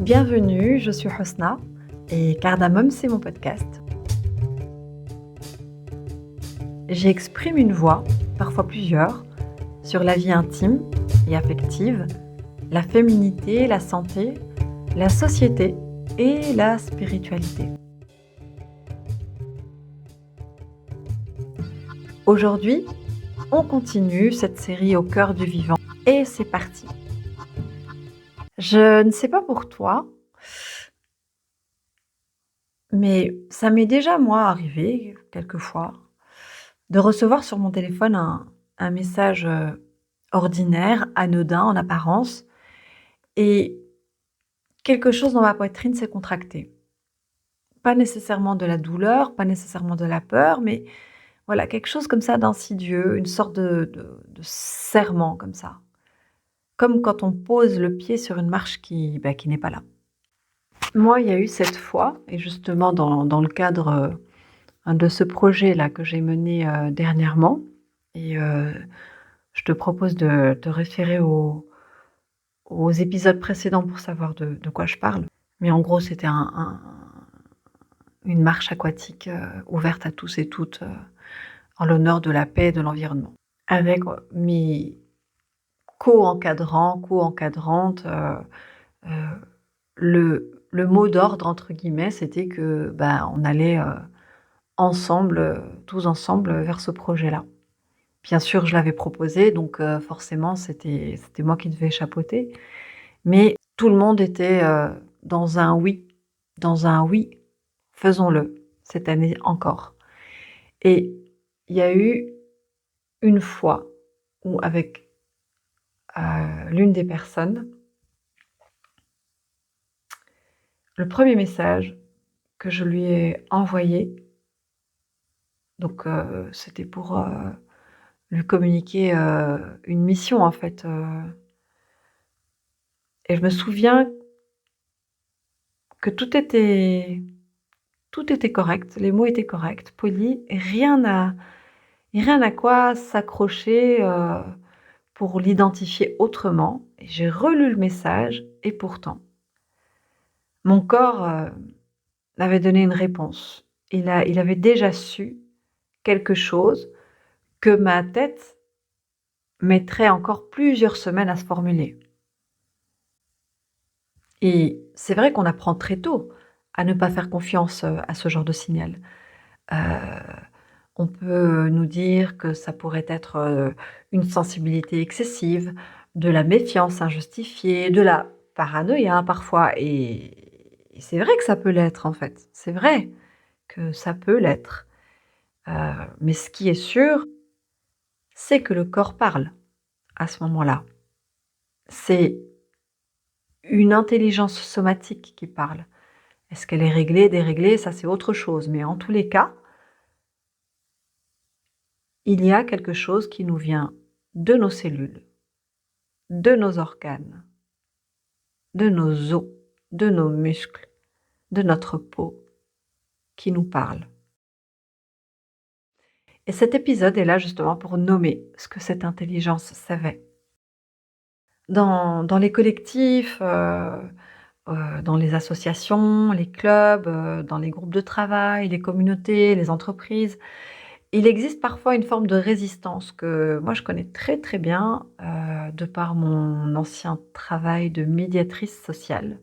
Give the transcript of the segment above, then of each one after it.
Bienvenue, je suis Hosna et Cardamome, c'est mon podcast. J'exprime une voix, parfois plusieurs, sur la vie intime et affective, la féminité, la santé, la société et la spiritualité. Aujourd'hui, on continue cette série au cœur du vivant et c'est parti. Je ne sais pas pour toi, mais ça m'est déjà, moi, arrivé, quelquefois, de recevoir sur mon téléphone un message ordinaire, anodin en apparence, et quelque chose dans ma poitrine s'est contracté. Pas nécessairement de la douleur, pas nécessairement de la peur, mais voilà, quelque chose comme ça d'insidieux, une sorte de serrement comme ça. Comme quand on pose le pied sur une marche qui n'est pas là. Moi, il y a eu cette fois, et justement dans le cadre de ce projet-là que j'ai mené dernièrement, et je te propose de te référer aux épisodes précédents pour savoir de quoi je parle. Mais en gros, c'était une marche aquatique ouverte à tous et toutes en l'honneur de la paix et de l'environnement. Avec mes co-encadrants, co-encadrantes, le mot d'ordre, entre guillemets, c'était que on allait ensemble, tous ensemble, vers ce projet-là. Bien sûr, je l'avais proposé, donc forcément, c'était moi qui devais chapeauter. Mais tout le monde était dans un oui, faisons-le, cette année encore. Et il y a eu une fois où avec l'une des personnes, le premier message que je lui ai envoyé, donc c'était pour lui communiquer une mission en fait. Et je me souviens que tout était correct, les mots étaient corrects, polis, et rien à quoi s'accrocher pour l'identifier autrement. Et j'ai relu le message et pourtant, mon corps m'avait donné une réponse. Il avait déjà su quelque chose que ma tête mettrait encore plusieurs semaines à se formuler. Et c'est vrai qu'on apprend très tôt à ne pas faire confiance à ce genre de signal. Heu, on peut nous dire que ça pourrait être une sensibilité excessive, de la méfiance injustifiée, de la paranoïa parfois, et c'est vrai que ça peut l'être en fait. C'est vrai que ça peut l'être. Heu, mais ce qui est sûr, c'est que le corps parle à ce moment-là. C'est une intelligence somatique qui parle. Est-ce qu'elle est réglée, déréglée? Ça, c'est autre chose, mais en tous les cas, il y a quelque chose qui nous vient de nos cellules, de nos organes, de nos os, de nos muscles, de notre peau, qui nous parle. Et cet épisode est là justement pour nommer ce que cette intelligence savait. Dans les collectifs, dans les associations, les clubs, dans les groupes de travail, les communautés, les entreprises, il existe parfois une forme de résistance que moi je connais très, très bien, de par mon ancien travail de médiatrice sociale.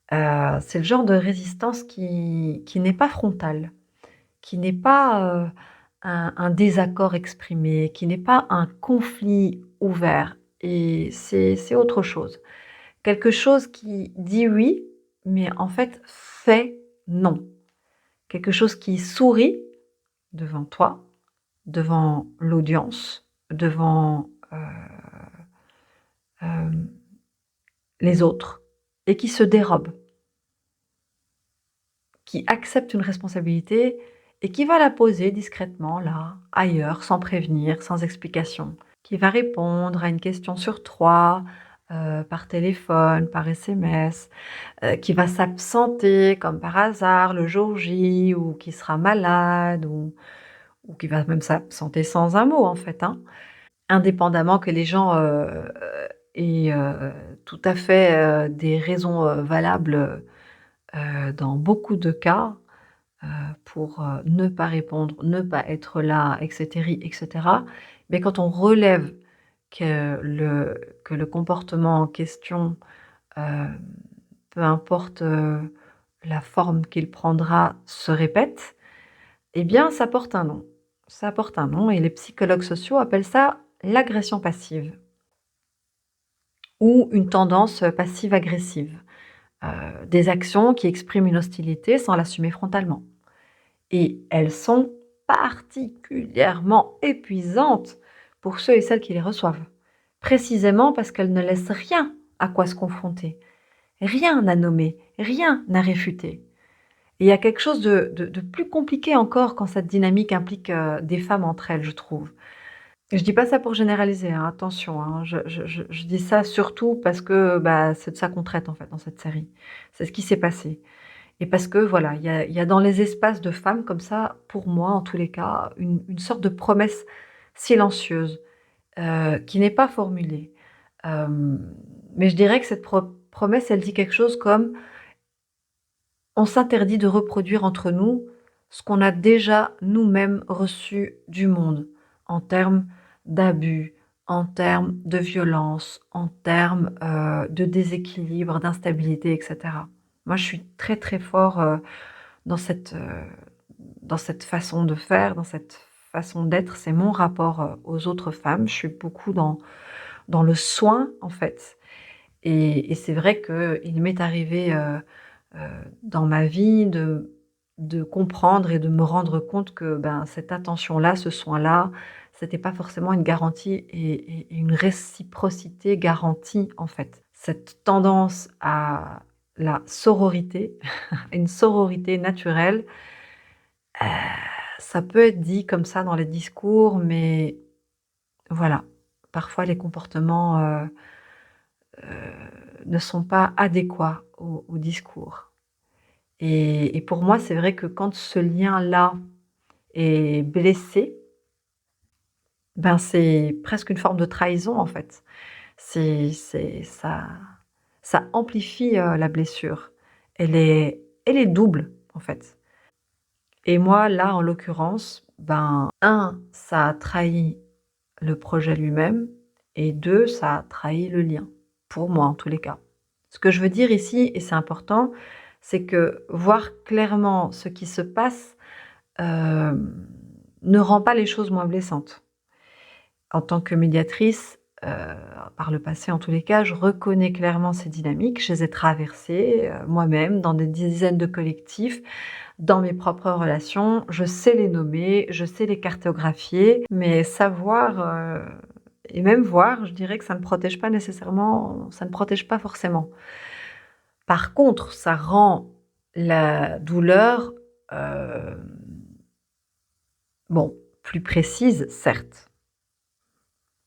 C'est le genre de résistance qui n'est pas frontale, qui n'est pas, un désaccord exprimé, qui n'est pas un conflit ouvert, et c'est autre chose. Quelque chose qui dit oui, mais en fait fait non. Quelque chose qui sourit devant toi, devant l'audience, devant, les autres, et qui se dérobe, qui accepte une responsabilité et qui va la poser discrètement là, ailleurs, sans prévenir, sans explication, qui va répondre à une question sur 3, par téléphone, par SMS, qui va s'absenter comme par hasard le jour J, ou qui sera malade, ou qui va même s'absenter sans un mot en fait, hein. Indépendamment que les gens aient tout à fait, des raisons, valables, dans beaucoup de cas, pour, ne pas répondre, ne pas être là et cetera. Mais quand on relève que le comportement en question, heu, peu importe, la forme qu'il prendra, se répète, eh bien ça porte un nom. Ça porte un nom et les psychologues sociaux appellent ça l'agression passive ou une tendance, passive-agressive. Des actions qui expriment une hostilité sans l'assumer frontalement. Et elles sont particulièrement épuisantes pour ceux et celles qui les reçoivent. Précisément parce qu'elles ne laissent rien à quoi se confronter, rien à nommer, rien à réfuter. Et il y a quelque chose de plus compliqué encore quand cette dynamique implique, des femmes entre elles, je trouve. Je dis pas ça pour généraliser, hein, attention, hein. Je dis ça surtout parce que, bah, c'est de ça qu'on traite, en fait, dans cette série. C'est ce qui s'est passé. Et parce que voilà, il y a dans les espaces de femmes comme ça, pour moi en tous les cas, une sorte de promesse silencieuse, qui n'est pas formulée. Mais je dirais que cette promesse, elle dit quelque chose comme: «On s'interdit de reproduire entre nous ce qu'on a déjà nous-mêmes reçu du monde, en termes d'abus, en termes de violence, en termes, de déséquilibre, d'instabilité et cetera». Moi, je suis très, très fort, dans cette façon de faire, dans cette façon d'être. C'est mon rapport, aux autres femmes. Je suis beaucoup dans le soin, en fait et c'est vrai qu'il m'est arrivé, heu, dans ma vie de comprendre et de me rendre compte que, ben, cette attention-là, ce soin-là, c'était pas forcément une garantie et une réciprocité garantie, en fait. Cette tendance à la sororité, une sororité naturelle, heu, ça peut être dit comme ça dans les discours, mais voilà, parfois les comportements, ne sont pas adéquats au discours et pour moi, c'est vrai que quand ce lien-là est blessé, ben, c'est presque une forme de trahison, en fait. C'est ça amplifie, la blessure. Elle est double, en fait et moi, là, en l'occurrence, ben, un, ça a trahi le projet lui-même et 2, ça a trahi le lien, pour moi en tous les cas. Ce que je veux dire ici et c'est important, c'est que voir clairement ce qui se passe, ne rend pas les choses moins blessantes. En tant que médiatrice, par le passé en tous les cas, je reconnais clairement ces dynamiques. Je les ai traversées, moi-même dans des dizaines de collectifs, dans mes propres relations. Je sais les nommer, je sais les cartographier, mais savoir, et même voir, je dirais que ça ne protège pas nécessairement ça ne protège pas forcément. Par contre, ça rend la douleur, hem, bon, plus précise certes,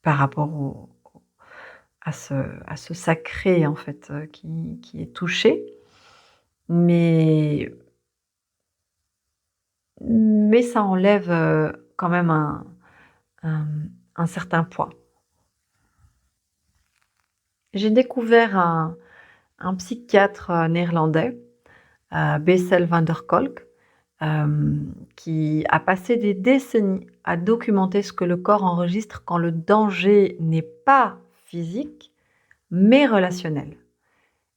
par rapport au à ce sacré en fait, qui est touché, mais ça enlève, quand même un un certain poids. J'ai découvert un psychiatre, néerlandais, Bessel van der Kolk, qui a passé des décennies à documenter ce que le corps enregistre quand le danger n'est pas physique, mais relationnel.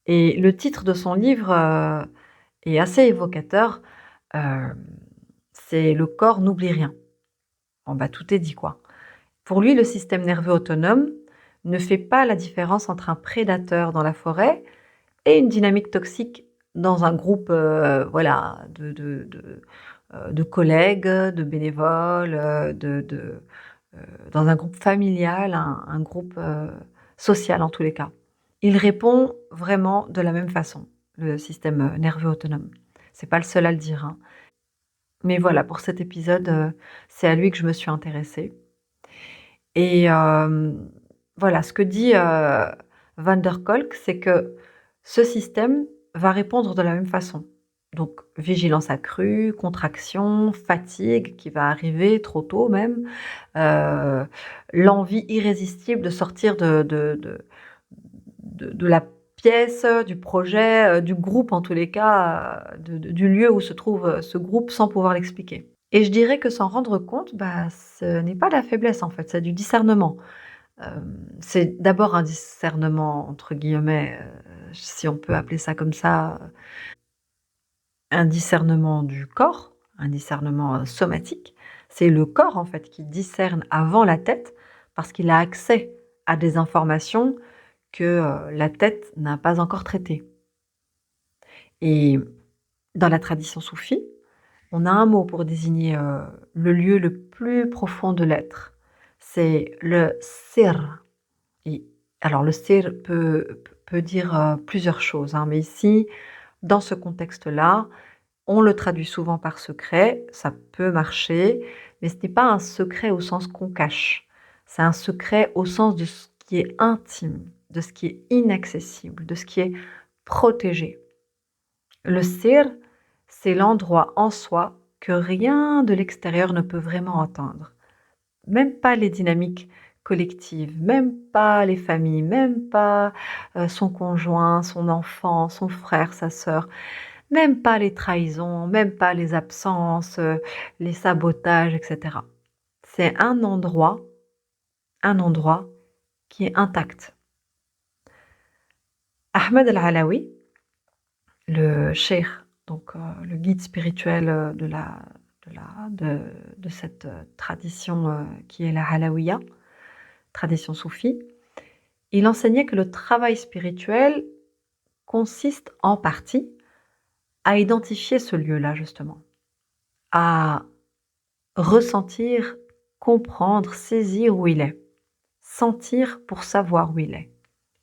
Et le titre de son livre, est assez évocateur, hem, c'est «Le corps n'oublie rien». Bon bah, tout est dit quoi. Pour lui, le système nerveux autonome ne fait pas la différence entre un prédateur dans la forêt et une dynamique toxique dans un groupe, voilà, de collègues, de bénévoles, dans un groupe familial, un groupe, social en tous les cas. Il répond vraiment de la même façon, le système, nerveux autonome. C'est pas le seul à le dire, hein. Mais voilà, pour cet épisode, c'est à lui que je me suis intéressée et voilà, ce que dit, van der Kolk, c'est que ce système va répondre de la même façon. Donc vigilance accrue, contraction, fatigue qui va arriver trop tôt même, l'envie irrésistible de sortir de la pièce, du projet, du groupe en tous les cas, du lieu où se trouve, ce groupe sans pouvoir l'expliquer. Et je dirais que s'en rendre compte, ce n'est pas de la faiblesse en fait, c'est du discernement. C'est d'abord un discernement entre guillemets, si on peut appeler ça comme ça, un discernement du corps, un discernement, somatique. C'est le corps en fait qui discerne avant la tête parce qu'il a accès à des informations que, la tête n'a pas encore traitées. Et dans la tradition soufie, on a un mot pour désigner, le lieu le plus profond de l'être. C'est le sir. Et alors le sir peut dire, plusieurs choses, hein, mais ici, dans ce contexte-là, on le traduit souvent par secret, ça peut marcher, mais ce n'est pas un secret au sens qu'on cache. C'est un secret au sens de ce qui est intime, de ce qui est inaccessible, de ce qui est protégé. Le sir, c'est l'endroit en soi que rien de l'extérieur ne peut vraiment atteindre. Même pas les dynamiques collectives, même pas les familles, même pas, son conjoint, son enfant, son frère, sa sœur, même pas les trahisons, même pas les absences, les sabotages et cetera. C'est un endroit qui est intact. Ahmed El-Alaoui, le cheikh, donc le guide spirituel, de cette, tradition, qui est la Alaouia, tradition soufie, il enseignait que le travail spirituel consiste en partie à identifier ce lieu-là justement, à ressentir, comprendre, saisir où il est, sentir pour savoir où il est,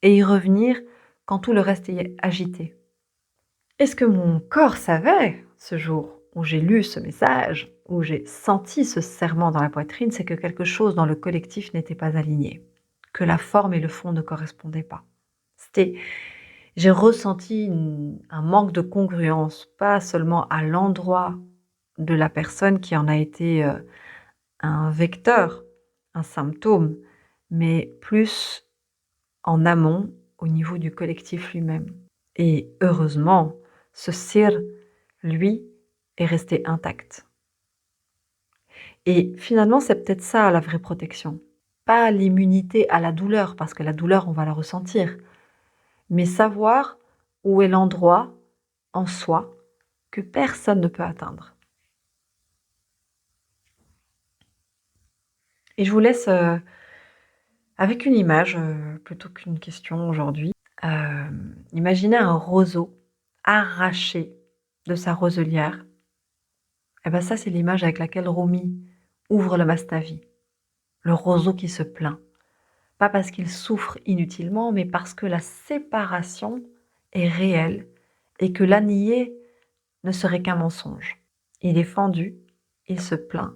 et y revenir quand tout le reste est agité. Et ce que mon corps savait ce jour où j'ai lu ce message, où j'ai senti ce serrement dans la poitrine, c'est que quelque chose dans le collectif n'était pas aligné, que la forme et le fond ne correspondaient pas. J'ai ressenti un manque de congruence, pas seulement à l'endroit de la personne qui en a été un vecteur, un symptôme, mais plus en amont au niveau du collectif lui-même. Et heureusement, ce sir, lui, est resté intact. Et finalement, c'est peut-être ça la vraie protection. Pas l'immunité à la douleur, parce que la douleur, on va la ressentir, mais savoir où est l'endroit en soi que personne ne peut atteindre. Et je vous laisse avec une image plutôt qu'une question aujourd'hui. Imaginez un roseau arraché de sa roselière. Et ben ça, c'est l'image avec laquelle Rumi ouvre le Masnavi. Le roseau qui se plaint. Pas parce qu'il souffre inutilement, mais parce que la séparation est réelle et que la nier ne serait qu'un mensonge. Il est fendu, il se plaint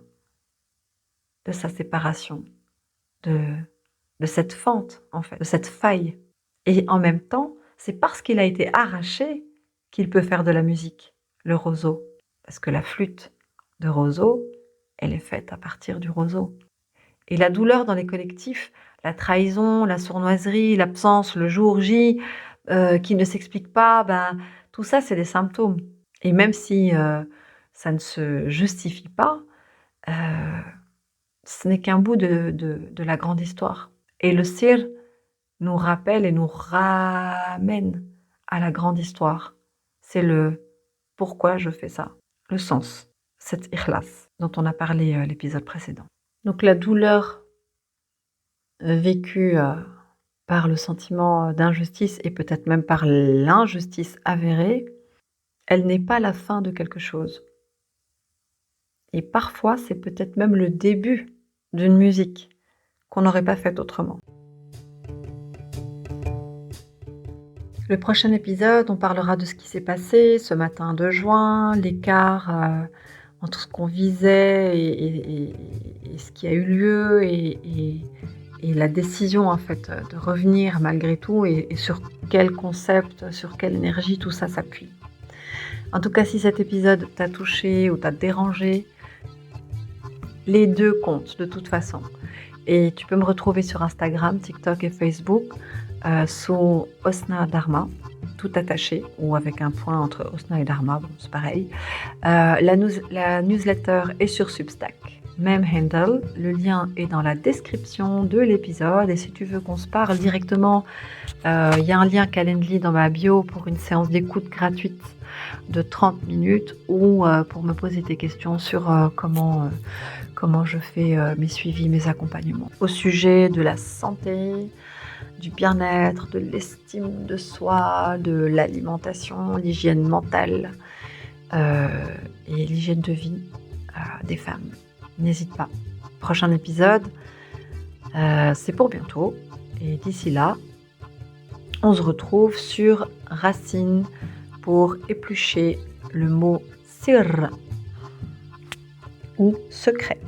de sa séparation, de cette fente, en fait, de cette faille. Et en même temps, c'est parce qu'il a été arraché qu'il peut faire de la musique, le roseau. Parce que la flûte de roseau, elle est faite à partir du roseau. Et la douleur dans les collectifs, la trahison, la sournoiserie, l'absence, le jour J, qui ne s'explique pas, tout ça, c'est des symptômes. Et même si ça ne se justifie pas, ce n'est qu'un bout de la grande histoire. Et le sir nous rappelle et nous ramène à la grande histoire. C'est le pourquoi je fais ça, le sens, cet ikhlas dont on a parlé l'épisode précédent. Donc la douleur vécue par le sentiment d'injustice et peut-être même par l'injustice avérée, elle n'est pas la fin de quelque chose. Et parfois, c'est peut-être même le début d'une musique qu'on n'aurait pas faite autrement. Le prochain épisode, on parlera de ce qui s'est passé ce matin de juin, l'écart entre ce qu'on visait et ce qui a eu lieu et la décision en fait de revenir malgré tout et sur quel concept, sur quelle énergie tout ça s'appuie. En tout cas, si cet épisode t'a touché ou t'a dérangé, les deux comptent de toute façon. Et tu peux me retrouver sur Instagram, TikTok et Facebook sous Osna Dharma, tout attaché ou avec un point entre Osna et Dharma, bon, c'est pareil. La newsletter est sur Substack, même handle. Le lien est dans la description de l'épisode. Et si tu veux qu'on se parle directement, il y a un lien Calendly dans ma bio pour une séance d'écoute gratuite de 30 minutes ou pour me poser tes questions sur comment je fais mes suivis, mes accompagnements. Au sujet de la santé, du bien-être, de l'estime de soi, de l'alimentation, l'hygiène mentale et l'hygiène de vie des femmes. N'hésite pas. Prochain épisode, c'est pour bientôt. Et d'ici là, on se retrouve sur Racine pour éplucher le mot sir ou secret.